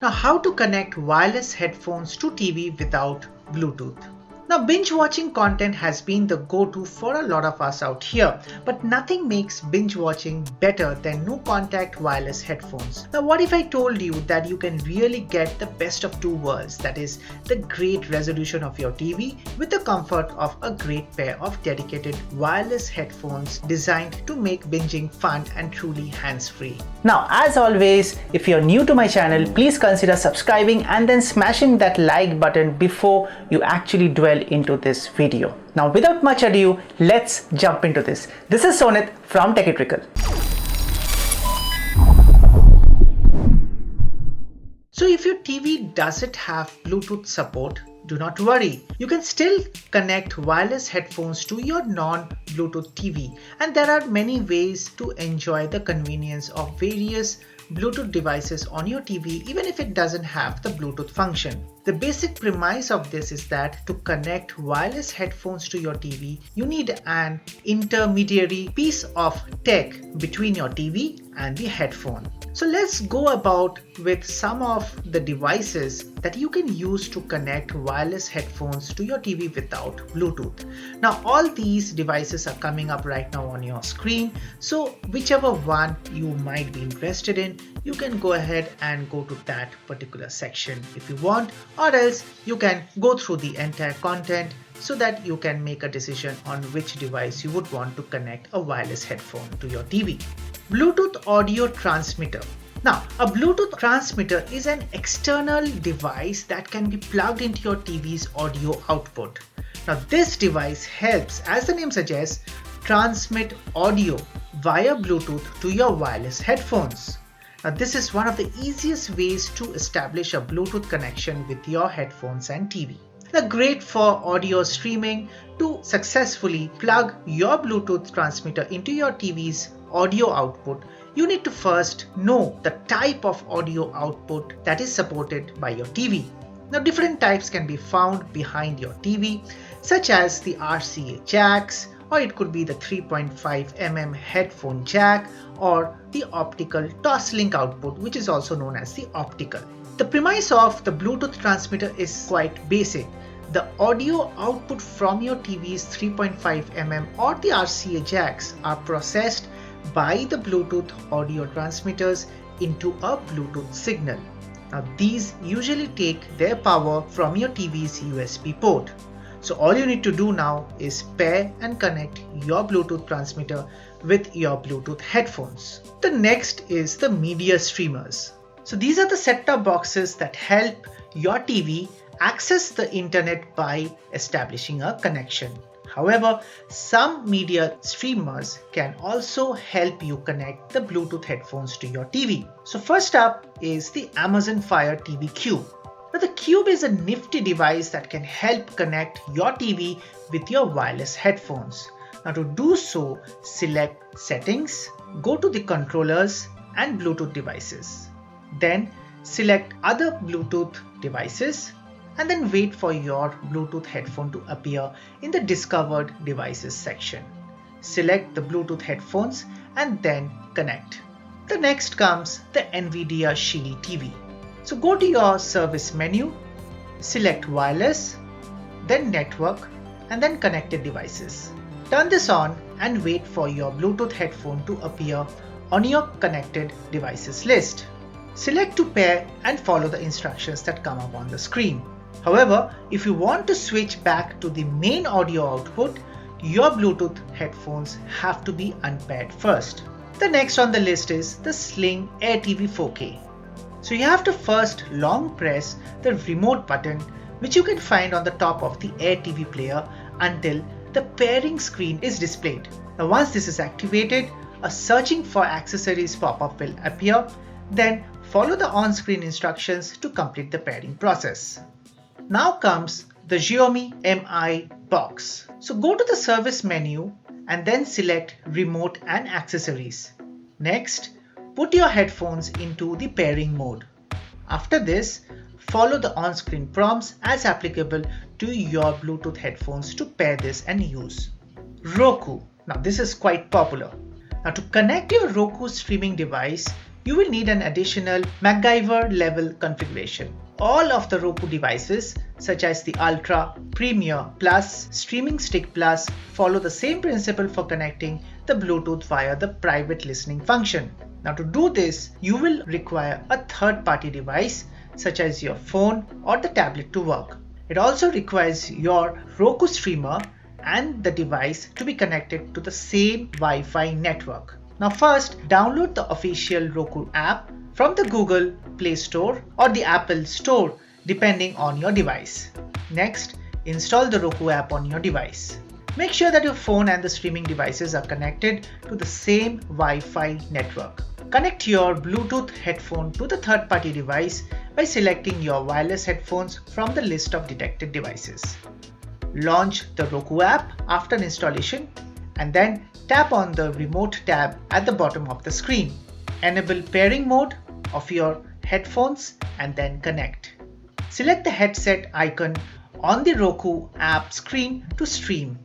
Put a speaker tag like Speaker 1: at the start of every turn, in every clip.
Speaker 1: Now, how to connect wireless headphones to TV without Bluetooth? Now, binge watching content has been the go-to for a lot of us out here, but nothing makes binge watching better than no contact wireless headphones. Now, what if I told you that you can really get the best of two worlds, that is, the great resolution of your TV with the comfort of a great pair of dedicated wireless headphones designed to make binging fun and truly hands-free.
Speaker 2: Now, as always, if you're new to my channel, please consider subscribing and then smashing that like button before you actually dwell into this video. Now, without much ado, let's jump into this. This is Sonit from TechieTrickle.
Speaker 1: So if your TV doesn't have Bluetooth support, do not worry. You can still connect wireless headphones to your non-Bluetooth TV, and there are many ways to enjoy the convenience of various Bluetooth devices on your TV even if it doesn't have the Bluetooth function. The basic premise of this is that to connect wireless headphones to your TV, you need an intermediary piece of tech between your TV and the headphone. So let's go about with some of the devices that you can use to connect wireless headphones to your TV without Bluetooth. Now all these devices are coming up right now on your screen, so whichever one you might be interested in, you can go ahead and go to that particular section if you want, or else you can go through the entire content so that you can make a decision on which device you would want to connect a wireless headphone to your TV. Bluetooth audio transmitter. Now, a Bluetooth transmitter is an external device that can be plugged into your TV's audio output. Now, this device helps, as the name suggests, transmit audio via Bluetooth to your wireless headphones. Now, this is one of the easiest ways to establish a Bluetooth connection with your headphones and TV. Now, great for audio streaming. To successfully plug your Bluetooth transmitter into your TV's audio output, you need to first know the type of audio output that is supported by your TV. Now, different types can be found behind your TV, such as the RCA jacks, or it could be the 3.5mm headphone jack, or the optical Toslink output, which is also known as the optical. The premise of the Bluetooth transmitter is quite basic. The audio output from your TV's 3.5mm or the RCA jacks are processed by the Bluetooth audio transmitters into a Bluetooth signal. Now, these usually take their power from your TV's USB port. So all you need to do now is pair and connect your Bluetooth transmitter with your Bluetooth headphones. The next is the media streamers. So these are the set-top boxes that help your TV access the internet by establishing a connection. However, some media streamers can also help you connect the Bluetooth headphones to your TV. So first up is the Amazon Fire TV Cube. Now, the Cube is a nifty device that can help connect your TV with your wireless headphones. Now, to do so, select Settings, go to the Controllers and Bluetooth devices. Then select Other Bluetooth devices, and then wait for your Bluetooth headphone to appear in the Discovered Devices section. Select the Bluetooth headphones and then connect. The next comes the NVIDIA Shield TV. So go to your service menu, select Wireless, then Network, and then Connected Devices. Turn this on and wait for your Bluetooth headphone to appear on your Connected Devices list. Select to pair and follow the instructions that come up on the screen. However, if you want to switch back to the main audio output, your Bluetooth headphones have to be unpaired first. The next on the list is the Sling AirTV 4K. So you have to first long press the remote button, which you can find on the top of the AirTV player, until the pairing screen is displayed. Now once this is activated, a searching for accessories pop-up will appear. Then follow the on-screen instructions to complete the pairing process. Now comes the Xiaomi Mi box. So go to the service menu and then select Remote and Accessories. Next, put your headphones into the pairing mode. After this, follow the on-screen prompts as applicable to your Bluetooth headphones to pair this and use. Roku. Now this is quite popular. Now to connect your Roku streaming device, you will need an additional MacGyver level configuration. All of the Roku devices such as the Ultra, Premier Plus, Streaming Stick Plus follow the same principle for connecting the Bluetooth via the private listening function. Now to do this, you will require a third-party device such as your phone or the tablet to work. It also requires your Roku streamer and the device to be connected to the same Wi-Fi network. Now first, download the official Roku app from the Google Play Store or the Apple Store depending on your device. Next, install the Roku app on your device. Make sure that your phone and the streaming devices are connected to the same Wi-Fi network. Connect your Bluetooth headphone to the third-party device by selecting your wireless headphones from the list of detected devices. Launch the Roku app after installation and then tap on the remote tab at the bottom of the screen. Enable pairing mode of your headphones and then connect. Select the headset icon on the Roku app screen to stream.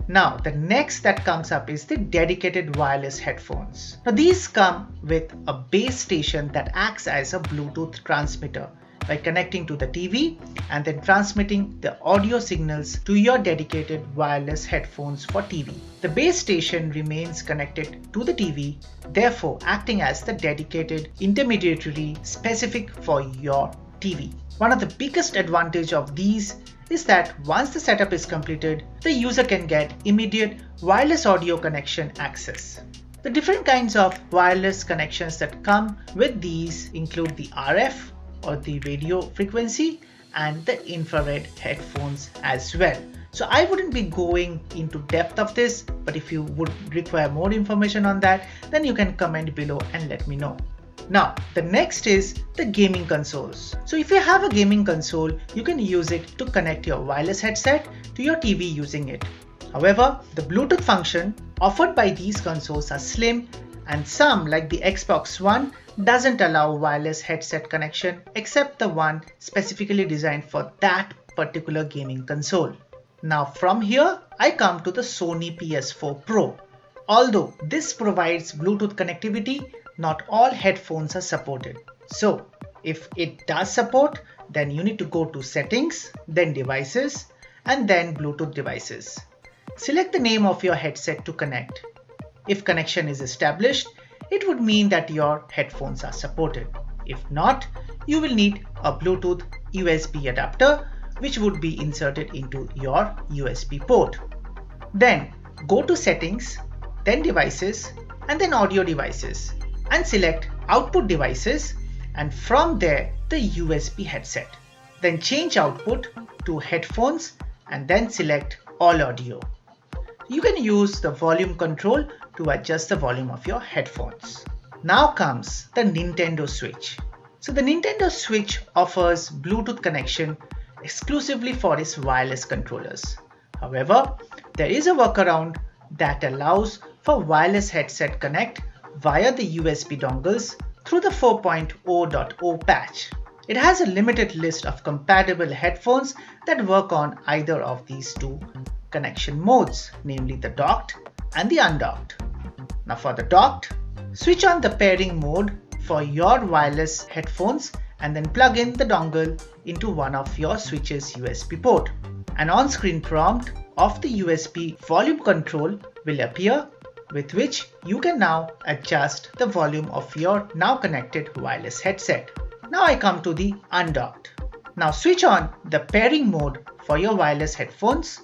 Speaker 1: Now the next that comes up is the dedicated wireless headphones. Now these come with a base station that acts as a Bluetooth transmitter by connecting to the TV and then transmitting the audio signals to your dedicated wireless headphones for TV. The base station remains connected to the TV, therefore acting as the dedicated intermediary specific for your TV. One of the biggest advantage of these is that once the setup is completed, the user can get immediate wireless audio connection access. The different kinds of wireless connections that come with these include the RF or the radio frequency and the infrared headphones as well. So I wouldn't be going into depth of this, but if you would require more information on that, then you can comment below and let me know. Now, the next is the gaming consoles. So if you have a gaming console, you can use it to connect your wireless headset to your TV using it. However, the Bluetooth function offered by these consoles are slim, and some like the Xbox One doesn't allow wireless headset connection except the one specifically designed for that particular gaming console. Now from here, I come to the Sony PS4 Pro. Although this provides Bluetooth connectivity, not all headphones are supported. So if it does support, then you need to go to Settings, then Devices, and then Bluetooth Devices. Select the name of your headset to connect. If connection is established, it would mean that your headphones are supported. If not, you will need a Bluetooth USB adapter, which would be inserted into your USB port. Then go to Settings, then Devices, and then Audio Devices, and select Output Devices, and from there the USB headset. Then change output to headphones and then select All Audio. You can use the volume control to adjust the volume of your headphones. Now comes the Nintendo Switch. So the Nintendo Switch offers Bluetooth connection exclusively for its wireless controllers. However, there is a workaround that allows for wireless headset connect via the USB dongles through the 4.0.0 patch. It has a limited list of compatible headphones that work on either of these two connection modes, namely the docked and the undocked. Now for the docked, switch on the pairing mode for your wireless headphones and then plug in the dongle into one of your Switch's USB port. An on-screen prompt of the USB volume control will appear, with which you can now adjust the volume of your now connected wireless headset. Now I come to the undocked. Now switch on the pairing mode for your wireless headphones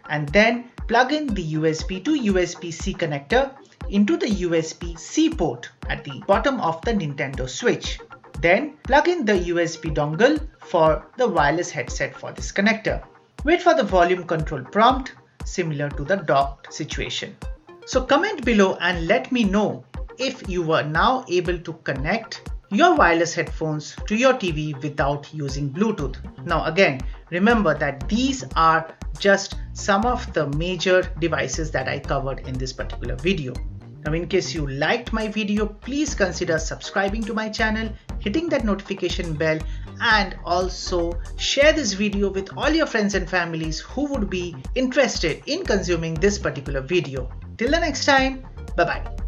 Speaker 1: and then plug in the USB to USB-C connector into the USB-C port at the bottom of the Nintendo Switch. Then plug in the USB dongle for the wireless headset for this connector. Wait for the volume control prompt similar to the docked situation. So comment below and let me know if you were now able to connect your wireless headphones to your TV without using Bluetooth. Now again, remember that these are just some of the major devices that I covered in this particular video. Now in case you liked my video, please consider subscribing to my channel, hitting that notification bell, and also share this video with all your friends and families who would be interested in consuming this particular video. Till the next time, bye bye.